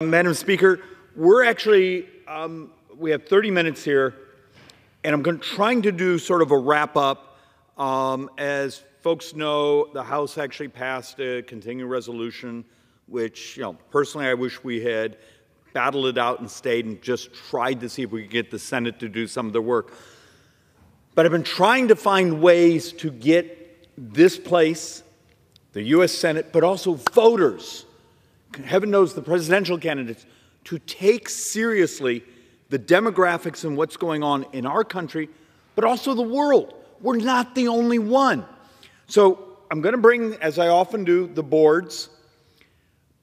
Madam Speaker, we have 30 minutes here, and I'm trying to do sort of a wrap-up. As folks know, the House actually passed a continuing resolution, which, personally I wish we had battled it out and stayed and just tried to see if we could get the Senate to do some of their work. But I've been trying to find ways to get this place, the U.S. Senate, but also voters, heaven knows the presidential candidates, to take seriously the demographics and what's going on in our country, but also the world. We're not the only one. So I'm going to bring, as I often do, the boards,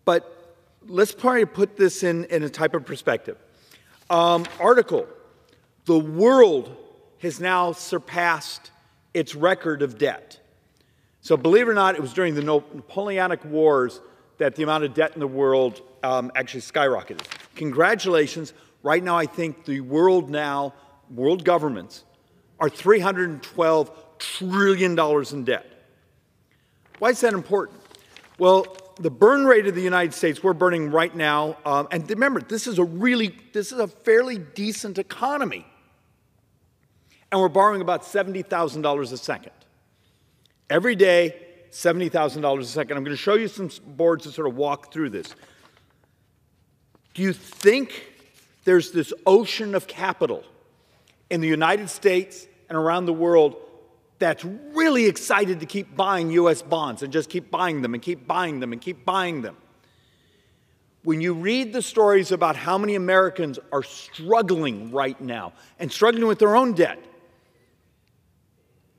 but let's probably put this in a type of perspective. Article, the world has now surpassed its record of debt. So believe it or not, it was during the Napoleonic Wars that the amount of debt in the world actually skyrocketed. Congratulations. Right now, I think the world governments are $312 trillion in debt. Why is that important? Well, the burn rate of the United States, we're burning right now, and remember, this is a fairly decent economy. And we're borrowing about $70,000 a second. Every day, $70,000 a second. I'm going to show you some boards to sort of walk through this. Do you think there's this ocean of capital in the United States and around the world that's really excited to keep buying U.S. bonds and just keep buying them and keep buying them and keep buying them? When you read the stories about how many Americans are struggling right now and struggling with their own debt,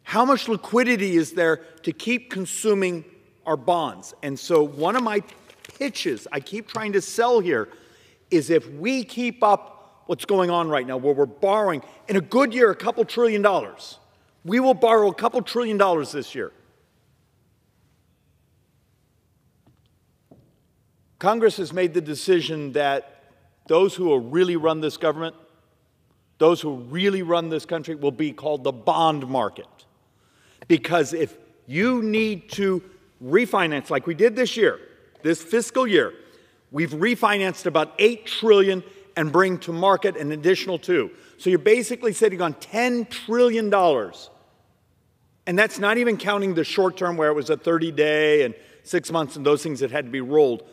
how much liquidity is there to keep consuming our bonds? And so one of my pitches I keep trying to sell here is if we keep up what's going on right now, where we're borrowing, in a good year, a couple $1 trillion. We will borrow a couple $1 trillion this year. Congress has made the decision that those who will really run this government, those who really run this country, will be called the bond market. Because if you need to refinance like we did this year, this fiscal year, we've refinanced about $8 trillion and bring to market an additional $2 trillion. So you're basically sitting on $10 trillion. And that's not even counting the short term where it was a 30-day and 6 months and those things that had to be rolled.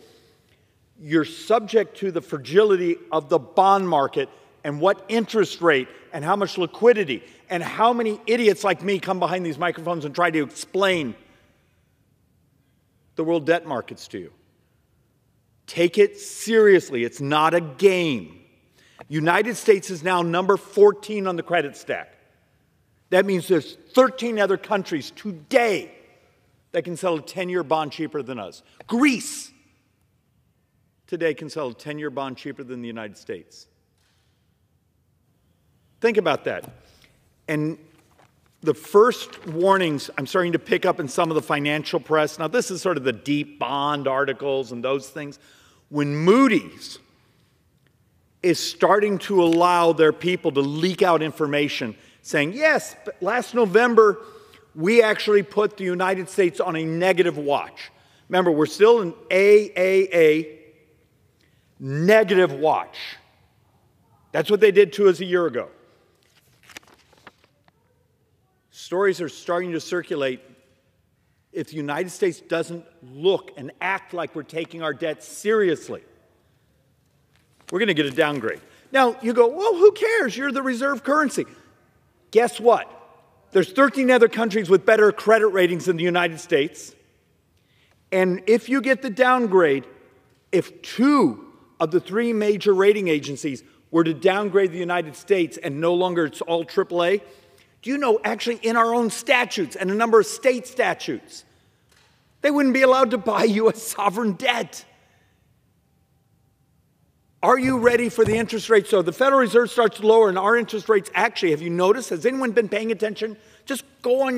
You're subject to the fragility of the bond market and what interest rate and how much liquidity and how many idiots like me come behind these microphones and try to explain the world debt markets to you. Take it seriously. It's not a game. United States is now number 14 on the credit stack. That means there's 13 other countries today that can sell a 10-year bond cheaper than us. Greece today can sell a 10-year bond cheaper than the United States. Think about that. And the first warnings I'm starting to pick up in some of the financial press. Now, this is sort of the deep bond articles and those things. When Moody's is starting to allow their people to leak out information saying, yes, but last November, we actually put the United States on a negative watch. Remember, we're still in AAA, negative watch. That's what they did to us a year ago. Stories are starting to circulate. If the United States doesn't look and act like we're taking our debt seriously, we're going to get a downgrade. Now, you go, well, who cares? You're the reserve currency. Guess what? There's 13 other countries with better credit ratings than the United States. And if you get the downgrade, if 2 of the 3 major rating agencies were to downgrade the United States and no longer it's all AAA, do you know, actually in our own statutes and a number of state statutes, they wouldn't be allowed to buy U.S. sovereign debt. Are you ready for the interest rate? So the Federal Reserve starts to lower and our interest rates actually, have you noticed, has anyone been paying attention? Just go on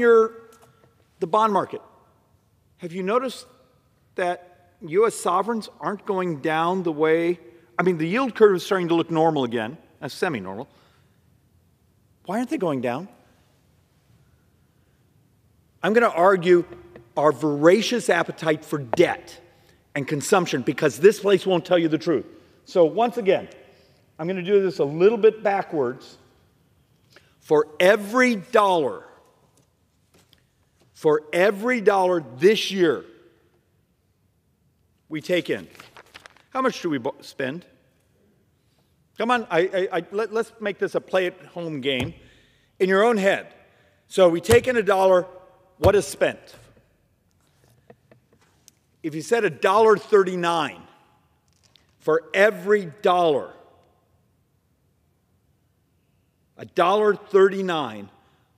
the bond market. Have you noticed that U.S. sovereigns aren't going down the way, the yield curve is starting to look normal again, semi-normal. Why aren't they going down? I'm going to argue our voracious appetite for debt and consumption, because this place won't tell you the truth. So once again, I'm going to do this a little bit backwards. For every dollar this year we take in, how much do we spend? Come on, let's make this a play-at-home game in your own head. So we take in $1, what is spent? If you said $1.39 for every dollar, $1.39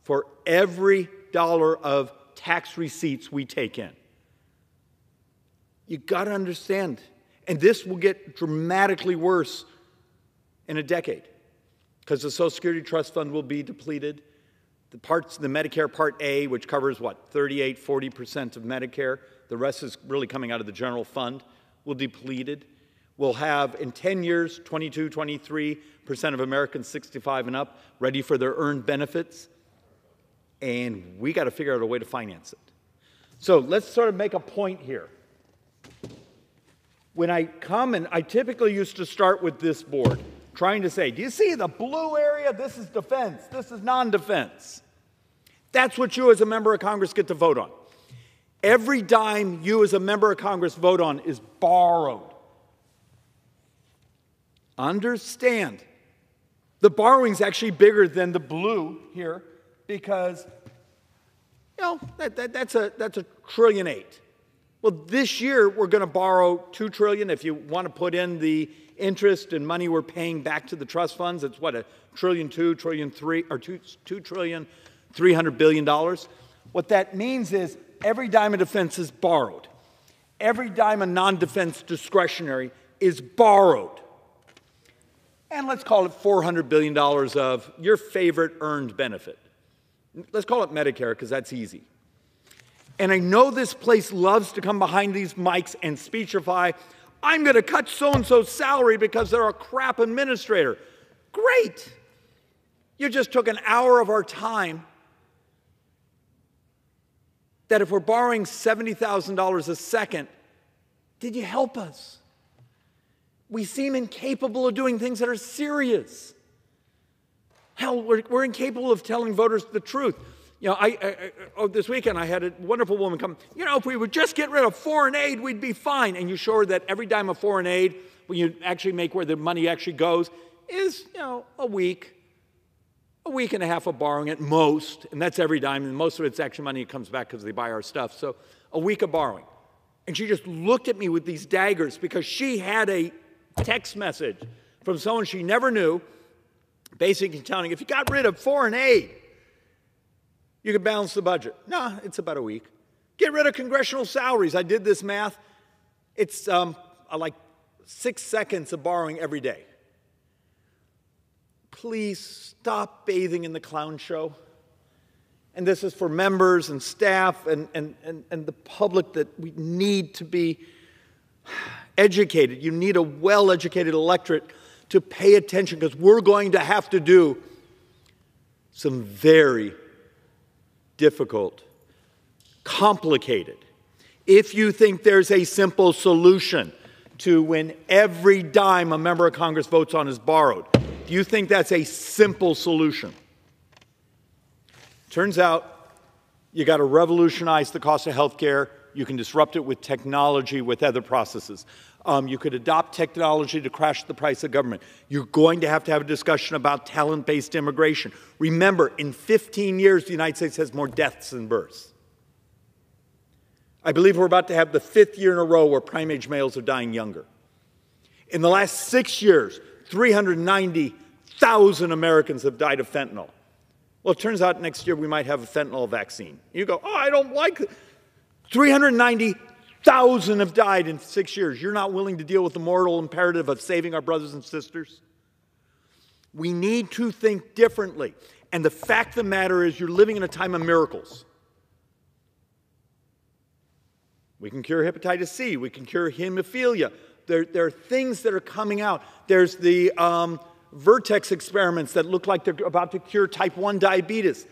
for every dollar of tax receipts we take in. You got to understand, and this will get dramatically worse in a decade because the Social Security Trust Fund will be depleted. The Medicare Part A, which covers what, 40% of Medicare, the rest is really coming out of the general fund, will be depleted. We'll have, in 10 years, 23% of Americans 65 and up ready for their earned benefits. And we got to figure out a way to finance it. So let's sort of make a point here. When I come, and I typically used to start with this board, trying to say, do you see the blue area? This is defense. This is non-defense. That's what you as a member of Congress get to vote on. Every dime you as a member of Congress vote on is borrowed. Understand, the borrowing's actually bigger than the blue here because, that's a $1.8 trillion. Well, this year we're going to borrow $2 trillion. If you want to put in the interest and money we're paying back to the trust funds, it's what, $1.2 trillion, $1.3 trillion, or $2 trillion, $300 billion. What that means is every dime of defense is borrowed. Every dime of non-defense discretionary is borrowed. And let's call it $400 billion of your favorite earned benefit. Let's call it Medicare because that's easy. And I know this place loves to come behind these mics and speechify, I'm going to cut so-and-so's salary because they're a crap administrator. Great. You just took an hour of our time that if we're borrowing $70,000 a second, did you help us? We seem incapable of doing things that are serious. Hell, we're incapable of telling voters the truth. This weekend I had a wonderful woman come, if we would just get rid of foreign aid, we'd be fine. And you show her that every dime of foreign aid, when you actually make where the money actually goes, is, a week and a half of borrowing at most. And that's every dime. And most of it's actually money that comes back because they buy our stuff. So a week of borrowing. And she just looked at me with these daggers because she had a text message from someone she never knew, basically telling, if you got rid of foreign aid, you could balance the budget. No, it's about a week. Get rid of congressional salaries. I did this math. It's like 6 seconds of borrowing every day. Please stop bathing in the clown show. And this is for members and staff and the public that we need to be educated. You need a well-educated electorate to pay attention because we're going to have to do some very difficult, complicated. If you think there's a simple solution to when every dime a member of Congress votes on is borrowed, do you think that's a simple solution? Turns out you got to revolutionize the cost of health care. You can disrupt it with technology, with other processes. You could adopt technology to crash the price of government. You're going to have a discussion about talent-based immigration. Remember, in 15 years, the United States has more deaths than births. I believe we're about to have the 5th year in a row where prime-age males are dying younger. In the last 6 years, 390,000 Americans have died of fentanyl. Well, it turns out next year we might have a fentanyl vaccine. You go, I don't like it. 390,000 have died in 6 years. You're not willing to deal with the moral imperative of saving our brothers and sisters? We need to think differently. And the fact of the matter is you're living in a time of miracles. We can cure hepatitis C. We can cure hemophilia. There are things that are coming out. There's the Vertex experiments that look like they're about to cure type 1 diabetes.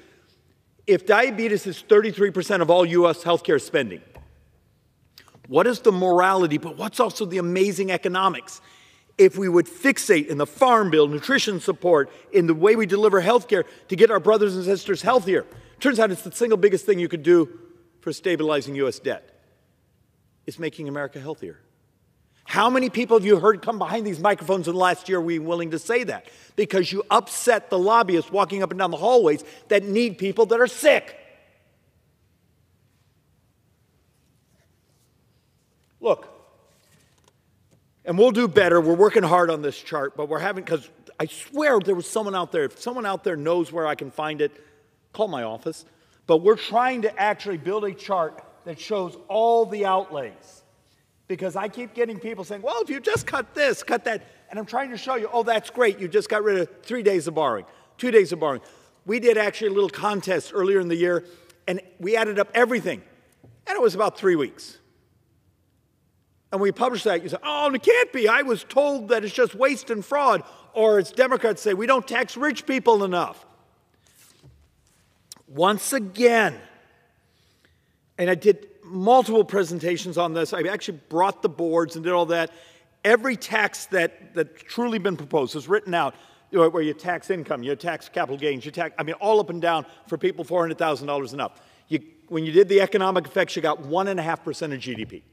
If diabetes is 33% of all U.S. healthcare spending, what is the morality, but what's also the amazing economics? if we would fixate in the farm bill, nutrition support, in the way we deliver health care to get our brothers and sisters healthier. Turns out it's the single biggest thing you could do for stabilizing U.S. debt. It's making America healthier. How many people have you heard come behind these microphones in the last year we willing to say that? Because you upset the lobbyists walking up and down the hallways that need people that are sick. Look, and we'll do better. We're working hard on this chart, but we're having, because I swear there was someone out there. If someone out there knows where I can find it, call my office. But we're trying to actually build a chart that shows all the outlays. Because I keep getting people saying, well, if you just cut this, cut that. And I'm trying to show you, oh, that's great. You just got rid of 3 days of borrowing, 2 days of borrowing. We did actually a little contest earlier in the year, and we added up everything. And it was about 3 weeks. And we published that. You say, oh, it can't be. I was told that it's just waste and fraud. Or as Democrats say, we don't tax rich people enough. Once again, and I did multiple presentations on this. I actually brought the boards and did all that. Every tax that's truly been proposed is written out, where you tax income, you tax capital gains, you tax, all up and down for people $400,000 and up. When you did the economic effects, you got 1.5% of GDP.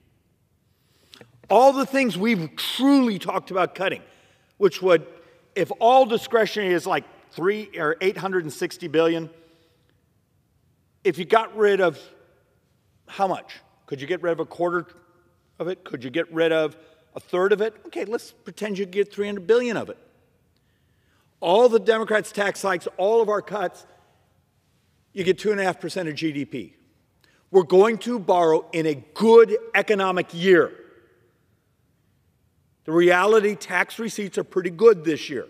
All the things we've truly talked about cutting, which would, if all discretionary is like $860 billion, if you got rid of how much? Could you get rid of a quarter of it? Could you get rid of a third of it? Okay, let's pretend you get $300 billion of it. All the Democrats' tax hikes, all of our cuts, you get 2.5% of GDP. We're going to borrow in a good economic year. The reality, tax receipts are pretty good this year.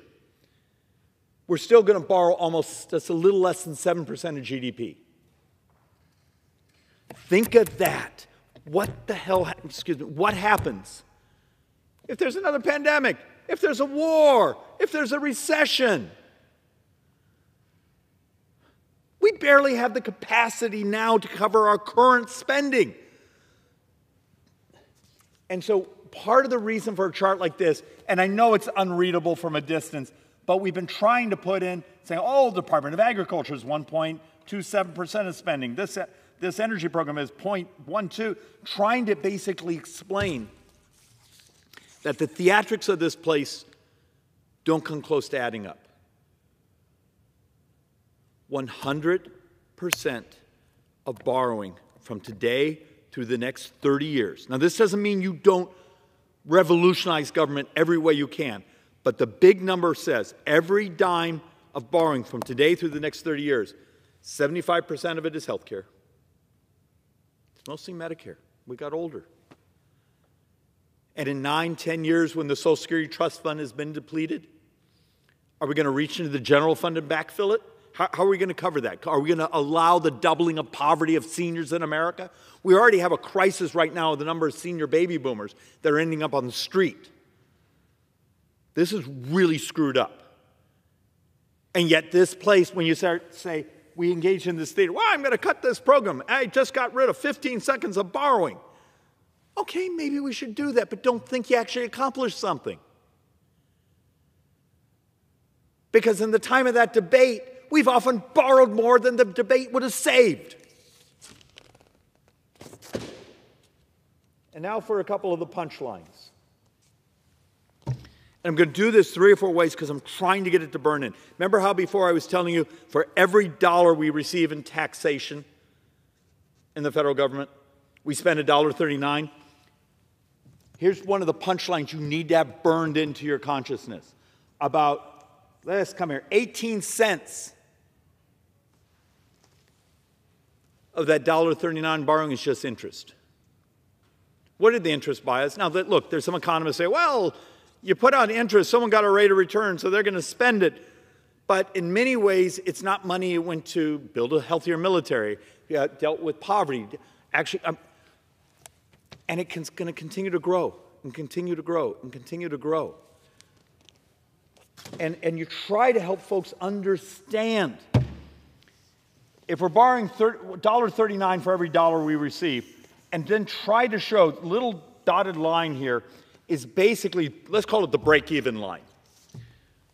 We're still going to borrow almost just a little less than 7% of GDP. Think of that. What the hell, what happens if there's another pandemic, if there's a war, if there's a recession? We barely have the capacity now to cover our current spending. And so part of the reason for a chart like this, and I know it's unreadable from a distance, but we've been trying to put in, saying, oh, the Department of Agriculture is 1.27% of spending. This energy program is 0.12, trying to basically explain that the theatrics of this place don't come close to adding up. 100% of borrowing from today through the next 30 years. Now, this doesn't mean you don't revolutionize government every way you can, but the big number says every dime of borrowing from today through the next 30 years, 75% of it is health care. It's mostly Medicare. We got older. And in 9, 10 years, when the Social Security Trust Fund has been depleted, are we going to reach into the general fund and backfill it? How are we going to cover that? Are we going to allow the doubling of poverty of seniors in America? We already have a crisis right now with the number of senior baby boomers that are ending up on the street. This is really screwed up. And yet this place, when you start say, we engage in this theater, well, I'm going to cut this program. I just got rid of 15 seconds of borrowing. Okay, maybe we should do that, but don't think you actually accomplished something. Because in the time of that debate, we've often borrowed more than the debate would have saved. And now for a couple of the punchlines. And I'm going to do this 3 or 4 ways because I'm trying to get it to burn in. Remember how before I was telling you for every dollar we receive in taxation in the federal government, we spend $1.39? Here's one of the punchlines you need to have burned into your consciousness. About, let's come here, 18 cents of that $1.39 borrowing is just interest. What did the interest buy us? Now, look, there's some economists say, well, you put out interest, someone got a rate of return, so they're going to spend it. But in many ways, it's not money it went to build a healthier military, dealt with poverty. Actually, and it's going to continue to grow and continue to grow and continue to grow. And you try to help folks understand. If we're borrowing $1.39 for every dollar we receive, and then try to show, little dotted line here, is basically, let's call it the break-even line.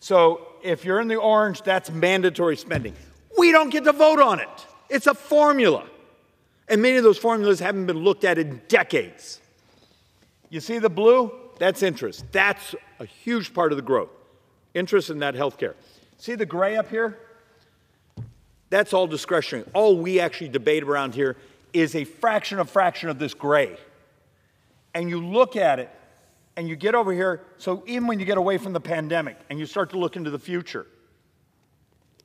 So if you're in the orange, that's mandatory spending. We don't get to vote on it. It's a formula. And many of those formulas haven't been looked at in decades. You see the blue? That's interest. That's a huge part of the growth. Interest in that healthcare. See the gray up here? That's all discretionary. All we actually debate around here is a fraction of this gray. And you look at it, and you get over here, so even when you get away from the pandemic and you start to look into the future.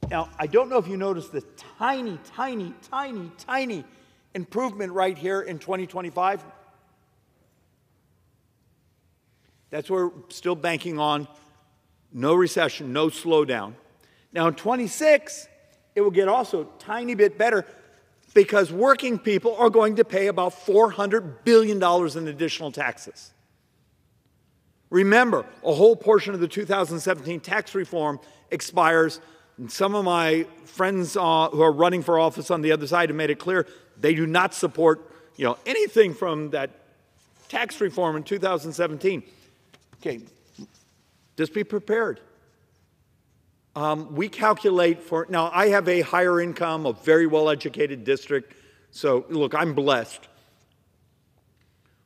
Now, I don't know if you noticed the tiny, tiny, tiny, tiny improvement right here in 2025. That's where we're still banking on no recession, no slowdown. Now, in 26, it will get also a tiny bit better because working people are going to pay about $400 billion in additional taxes. Remember, a whole portion of the 2017 tax reform expires, and some of my friends who are running for office on the other side have made it clear they do not support anything from that tax reform in 2017. Okay, just be prepared. We calculate for, now I have a higher income, a very well-educated district, so look, I'm blessed.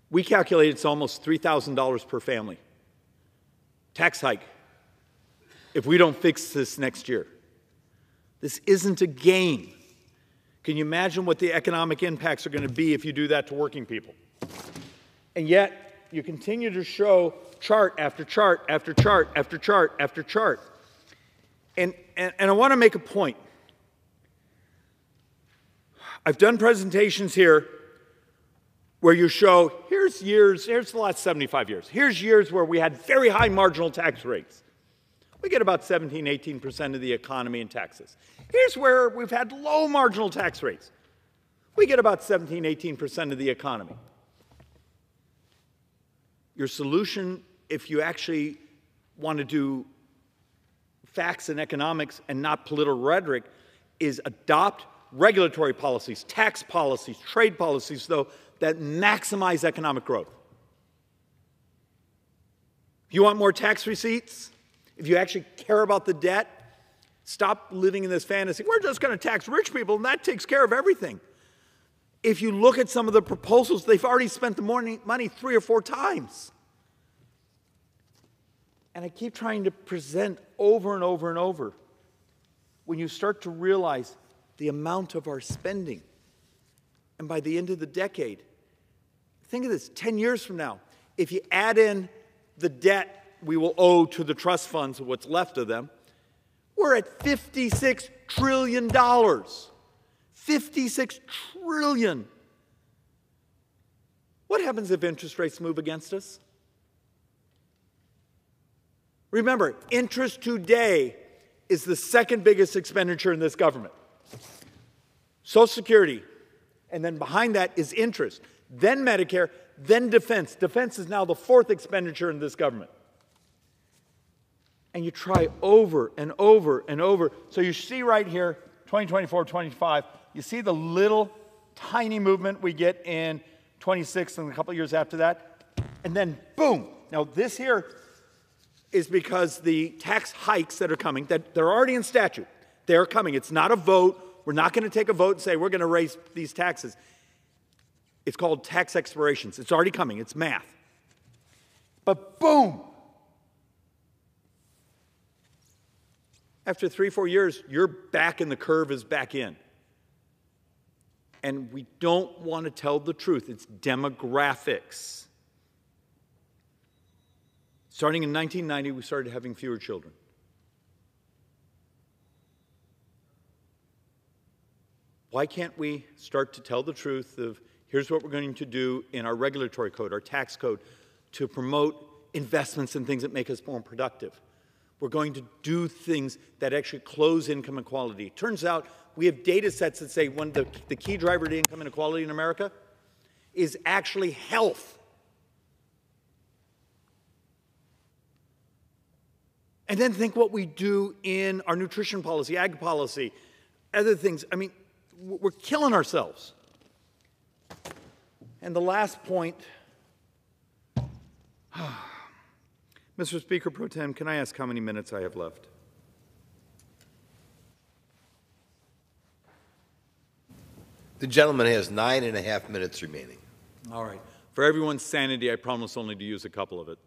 We calculate it's almost $3,000 per family. Tax hike if we don't fix this next year. This isn't a game. Can you imagine what the economic impacts are going to be if you do that to working people? And yet, you continue to show chart after chart after chart after chart after chart. And I want to make a point. I've done presentations here where you show, here's the last 75 years. Here's years where we had very high marginal tax rates. We get about 17, 18% of the economy in taxes. Here's where we've had low marginal tax rates. We get about 17, 18% of the economy. Your solution, if you actually want to do facts and economics and not political rhetoric, is adopt regulatory policies, tax policies, trade policies, though, that maximize economic growth. If you want more tax receipts, if you actually care about the debt, stop living in this fantasy. We're just going to tax rich people, and that takes care of everything. If you look at some of the proposals, they've already spent the money 3 or 4 times. And I keep trying to present over and over and over, when you start to realize the amount of our spending, and by the end of the decade, think of this, 10 years from now, if you add in the debt we will owe to the trust funds, what's left of them, we're at $56 trillion. $56 trillion. What happens if interest rates move against us? Remember, interest today is the second biggest expenditure in this government. Social Security, and then behind that is interest, then Medicare, then defense. Defense is now the 4th expenditure in this government. And you try over and over and over. So you see right here, 2024, 25, you see the little tiny movement we get in 26 and a couple of years after that. And then boom. Now this here is because the tax hikes that are coming, that they're already in statute. They're coming. It's not a vote. We're not going to take a vote and say we're going to raise these taxes. It's called tax expirations. It's already coming. It's math. But boom. After 3 or 4 years, you're back and the curve is back in. And we don't want to tell the truth. It's demographics. Starting in 1990, we started having fewer children. Why can't we start to tell the truth of here's what we're going to do in our regulatory code, our tax code, to promote investments in things that make us more productive? We're going to do things that actually close income inequality. It turns out we have data sets that say when the key driver to income inequality in America is actually health. And then think what we do in our nutrition policy, ag policy, other things. I mean, we're killing ourselves. And the last point, Mr. Speaker Pro Tem, can I ask how many minutes I have left? The gentleman has 9.5 minutes remaining. All right. For everyone's sanity, I promise only to use a couple of it.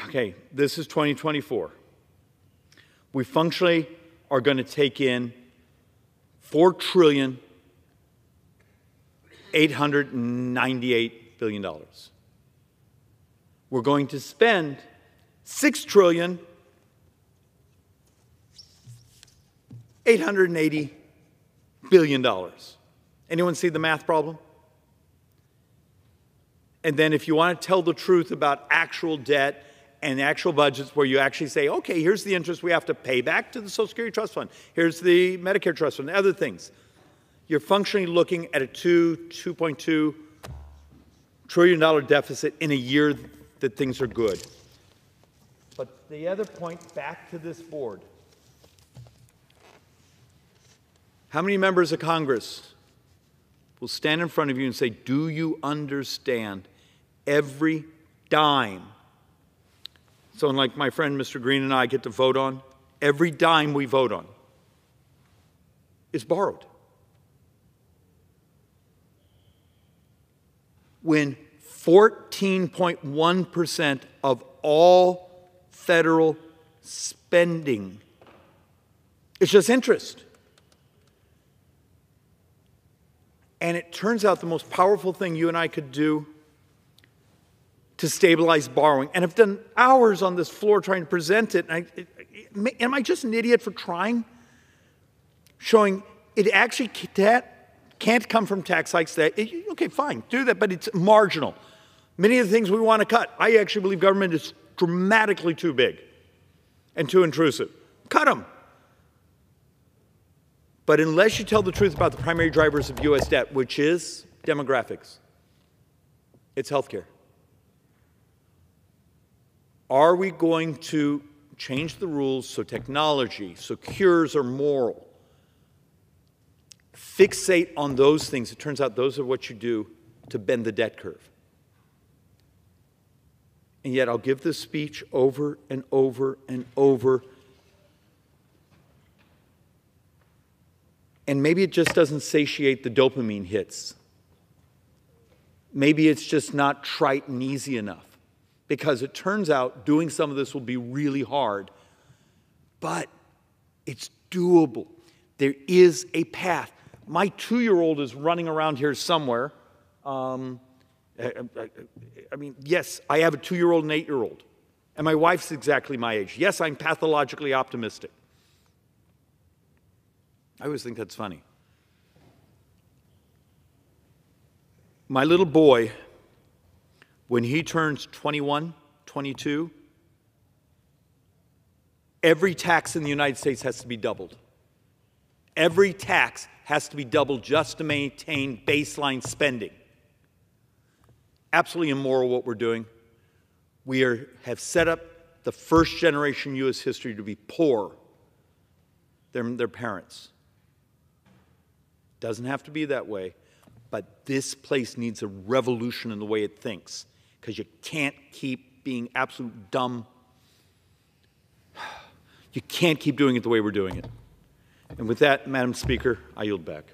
Okay, this is 2024. We functionally are going to take in $4,898 billion. We're going to spend $6,880 billion. Anyone see the math problem? And then if you want to tell the truth about actual debt and actual budgets where you actually say, okay, here's the interest we have to pay back to the Social Security Trust Fund, here's the Medicare Trust Fund, other things, you're functionally looking at a $2.2 trillion deficit in a year that things are good. But the other point, back to this board. How many members of Congress will stand in front of you and say, do you understand every dime? So like my friend Mr. Green and I get to vote on, every dime we vote on is borrowed. When 14.1% of all federal spending is just interest. And it turns out the most powerful thing you and I could do to stabilize borrowing, and I've done hours on this floor trying to present it, and am I just an idiot for trying? Showing it actually can't come from tax hikes. Okay, fine, do that, but it's marginal. Many of the things we want to cut, I actually believe government is dramatically too big and too intrusive. Cut them. But unless you tell the truth about the primary drivers of U.S. debt, which is demographics, it's healthcare. Are we going to change the rules so technology, so cures are moral? Fixate on those things. It turns out those are what you do to bend the debt curve. And yet I'll give this speech over and over and over. And maybe it just doesn't satiate the dopamine hits. Maybe it's just not trite and easy enough. Because it turns out doing some of this will be really hard. But it's doable. There is a path. My 2-year-old is running around here somewhere. I mean, yes, I have a 2-year-old and 8-year-old. And my wife's exactly my age. Yes, I'm pathologically optimistic. I always think that's funny. My little boy, when he turns 21, 22, every tax in the United States has to be doubled. Every tax has to be doubled just to maintain baseline spending. Absolutely immoral what we're doing. We have set up the first generation in U.S. history to be poor than their parents. Doesn't have to be that way, but this place needs a revolution in the way it thinks, because you can't keep being absolute dumb. You can't keep doing it the way we're doing it. And with that, Madam Speaker, I yield back.